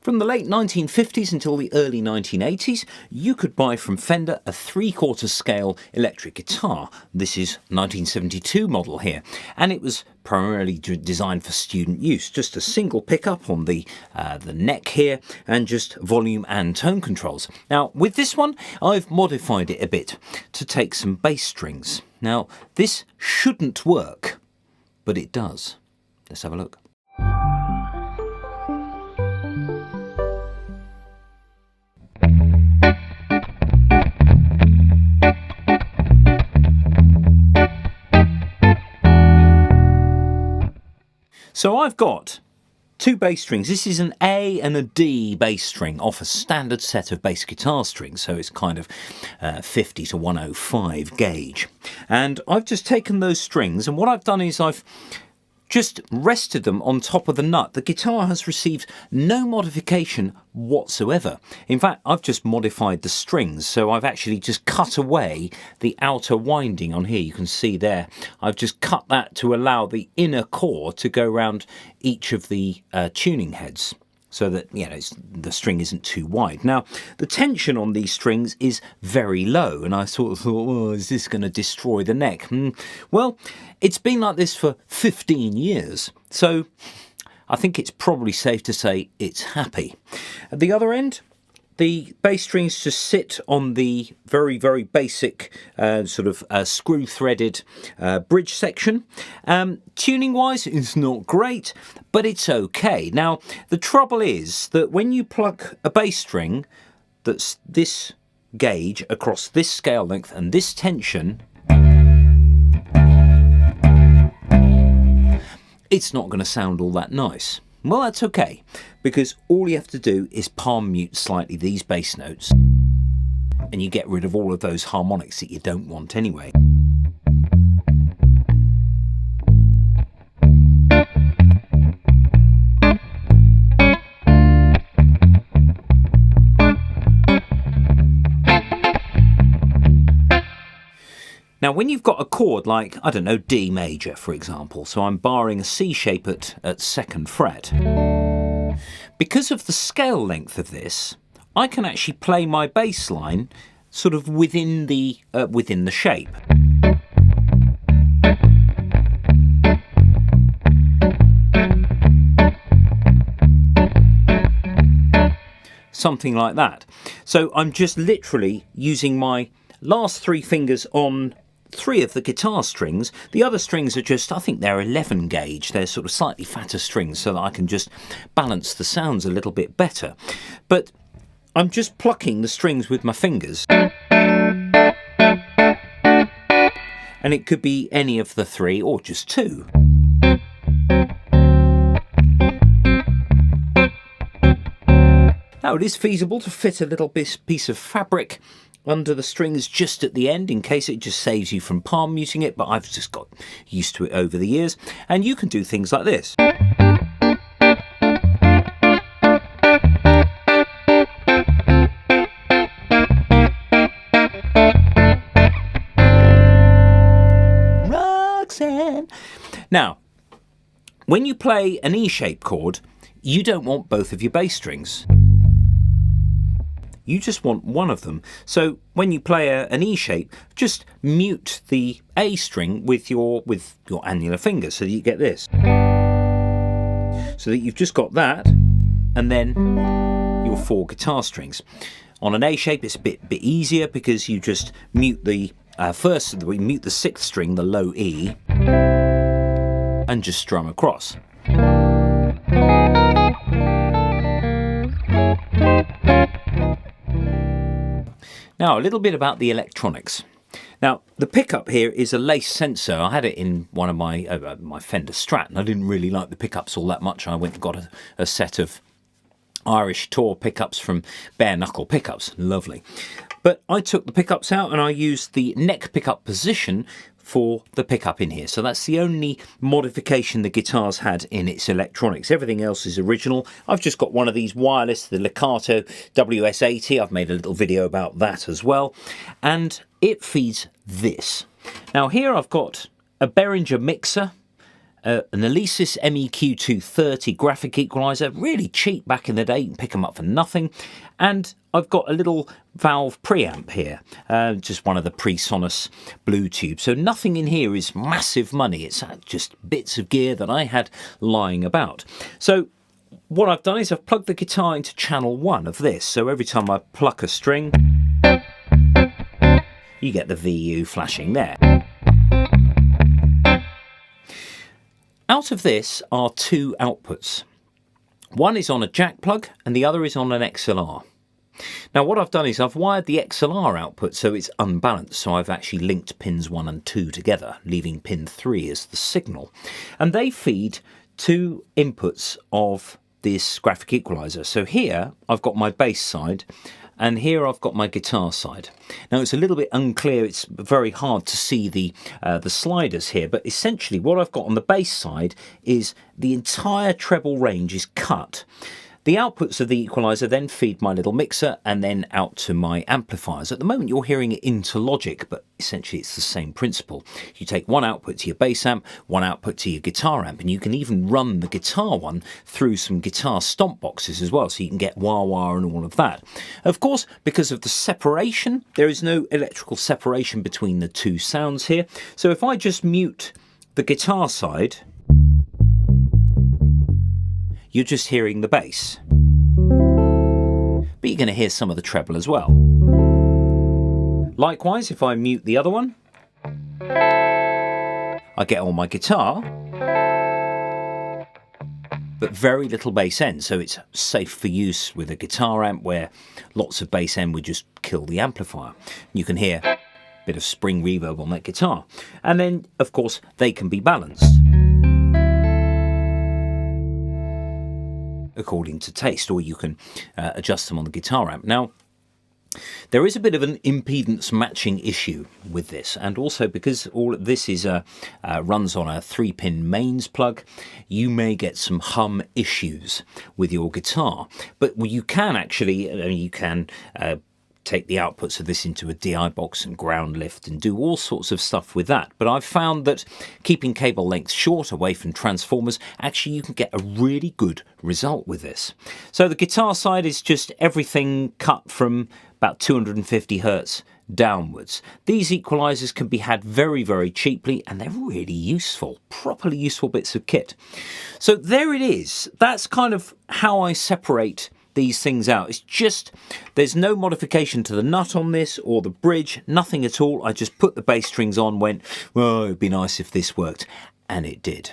From the late 1950s until the early 1980s, you could buy from Fender a 3/4 scale electric guitar. This is 1972 model here, and it was primarily designed for student use. Just a single pickup on the neck here, and just volume and tone controls. Now, with this one, I've modified it a bit to take some bass strings. Now, this shouldn't work, but it does. Let's have a look. So I've got two bass strings. This is an A and a D bass string off a standard set of bass guitar strings, so it's kind of 50 to 105 gauge. And I've just taken those strings, and what I've done is I've just rested them on top of the nut. The guitar has received no modification whatsoever. In fact, I've just modified the strings, so I've actually just cut away the outer winding on here. You can see there, I've just cut that to allow the inner core to go around each of the tuning heads, so that, you know, the string isn't too wide. Now, the tension on these strings is very low, and I sort of thought, oh, is this going to destroy the neck? Well, it's been like this for 15 years, so I think it's probably safe to say it's happy. At the other end, the bass strings just sit on the very, very basic screw-threaded bridge section. Tuning-wise, it's not great, but it's okay. Now, the trouble is that when you plug a bass string that's this gauge across this scale length and this tension, it's not going to sound all that nice. Well, that's okay, because all you have to do is palm mute slightly these bass notes, and you get rid of all of those harmonics that you don't want anyway. Now, when you've got a chord like, I don't know, D major, for example, so I'm barring a C shape at 2nd fret, because of the scale length of this, I can actually play my bass line sort of within the shape. Something like that. So I'm just literally using my last 3 fingers on 3 of the guitar strings. The other strings are just, I think they're 11 gauge. They're sort of slightly fatter strings, so that I can just balance the sounds a little bit better. But I'm just plucking the strings with my fingers. And it could be any of the 3 or just 2. Now, it is feasible to fit a little piece of fabric under the strings just at the end, in case it just saves you from palm muting it, but I've just got used to it over the years. And you can do things like this. Roxanne! Now, when you play an E-shaped chord, you don't want both of your bass strings. You just want one of them. So when you play an E shape, just mute the A string with your annular finger, so that you get this. So that you've just got that, and then your 4 guitar strings. On an A shape, it's a bit easier, because you just mute the we mute the 6th string, the low E, and just strum across. Now, a little bit about the electronics. Now, the pickup here is a lace sensor. I had it in one of my Fender Strat, and I didn't really like the pickups all that much. I went and got a set of Irish Tour pickups from Bare Knuckle Pickups. Lovely. But I took the pickups out, and I used the neck pickup position for the pickup in here. So that's the only modification the guitar's had in its electronics. Everything else is original. I've just got one of these wireless, the Legato WS80. I've made a little video about that as well. And it feeds this. Now here I've got a Behringer mixer, an Alesis MEQ230 graphic equalizer, really cheap back in the day. You can pick them up for nothing. And I've got a little valve preamp here, just one of the pre-Sonus blue tubes. So nothing in here is massive money. It's just bits of gear that I had lying about. So what I've done is I've plugged the guitar into channel 1 of this. So every time I pluck a string, you get the VU flashing there. Out of this are two outputs. One is on a jack plug and the other is on an XLR. Now what I've done is I've wired the XLR output so it's unbalanced, so I've actually linked pins 1 and 2 together, leaving pin 3 as the signal. And they feed two inputs of this graphic equalizer. So here I've got my bass side and here I've got my guitar side. Now it's a little bit unclear, it's very hard to see the sliders here, but essentially what I've got on the bass side is the entire treble range is cut. The outputs of the equalizer then feed my little mixer and then out to my amplifiers. At the moment you're hearing it into Logic, but essentially it's the same principle. You take one output to your bass amp, one output to your guitar amp, and you can even run the guitar one through some guitar stomp boxes as well, so you can get wah-wah and all of that. Of course, because of the separation, there is no electrical separation between the two sounds here. So if I just mute the guitar side, you're just hearing the bass. But you're going to hear some of the treble as well. Likewise, if I mute the other one, I get all my guitar, but very little bass end, so it's safe for use with a guitar amp where lots of bass end would just kill the amplifier. You can hear a bit of spring reverb on that guitar. And then, of course, they can be balanced according to taste, or you can adjust them on the guitar amp. Now, there is a bit of an impedance matching issue with this, and also because all of this is runs on a 3-pin mains plug, you may get some hum issues with your guitar. But you can actually, take the outputs of this into a DI box and ground lift and do all sorts of stuff with that. But I've found that keeping cable lengths short away from transformers, actually you can get a really good result with this. So the guitar side is just everything cut from about 250 Hertz downwards. These equalizers can be had very, very cheaply, and they're really useful, properly useful bits of kit. So there it is. That's kind of how I separate these things out. It's just, there's no modification to the nut on this or the bridge, nothing at all. I just put the bass strings on, went, well, it'd be nice if this worked, and it did.